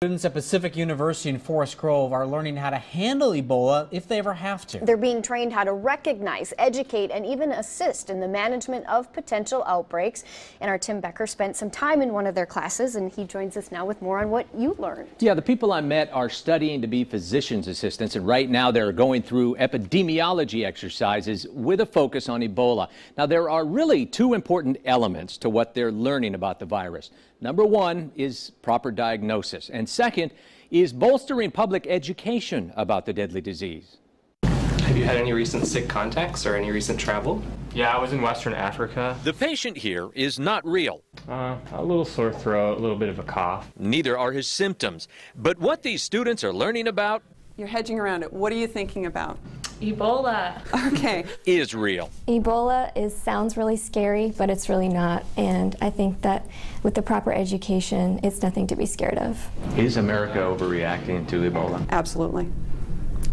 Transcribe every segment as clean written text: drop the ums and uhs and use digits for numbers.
Students at Pacific University in Forest Grove are learning how to handle Ebola if they ever have to. They're being trained how to recognize, educate, and even assist in the management of potential outbreaks. And our Tim Becker spent some time in one of their classes, and he joins us now with more on what you learned. Yeah, the people I met are studying to be physician's assistants, and right now they're going through epidemiology exercises with a focus on Ebola. Now, there are really two important elements to what they're learning about the virus. Number one is proper diagnosis, and second is bolstering public education about the deadly disease. Have you had any recent sick contacts or any recent travel? Yeah, I was in Western Africa. The patient here is not real. A little sore throat, a little bit of a cough. Neither are his symptoms. But what these students are learning about You're hedging around it. What are you thinking about? Ebola. Okay. is real. Ebola sounds really scary, but it's really not. And I think that with the proper education, it's nothing to be scared of. Is America overreacting to Ebola? Absolutely.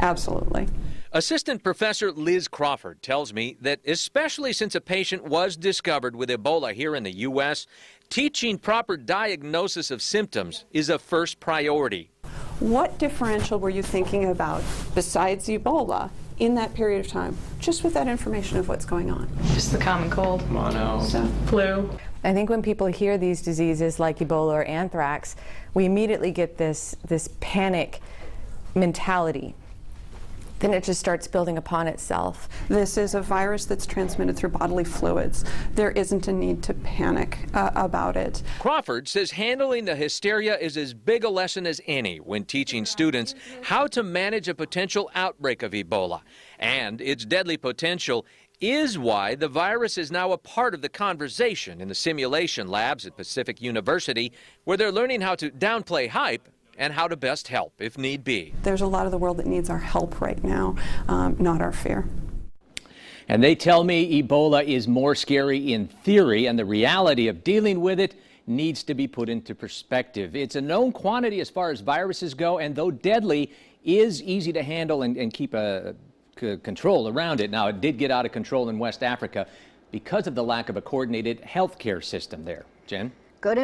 Absolutely. Assistant Professor Liz Crawford tells me that especially since a patient was discovered with Ebola here in the U.S., teaching proper diagnosis of symptoms is a first priority. What differential were you thinking about besides Ebola in that period of time, just with that information of what's going on? Just the common cold. Mono. Flu. I think when people hear these diseases like Ebola or anthrax, we immediately get this panic mentality. Then it just starts building upon itself. This is a virus that's transmitted through bodily fluids. There isn't a need to panic about it. Crawford says handling the hysteria is as big a lesson as any when teaching students how to manage a potential outbreak of Ebola. And its deadly potential is why the virus is now a part of the conversation in the simulation labs at Pacific University, where they're learning how to downplay hype and how to best help if need be. There's a lot of the world that needs our help right now, not our fear. And they tell me Ebola is more scary in theory, and the reality of dealing with it needs to be put into perspective. It's a known quantity as far as viruses go, and though deadly, is easy to handle and keep a control around it. Now, it did get out of control in West Africa because of the lack of a coordinated healthcare system there. Jen? Good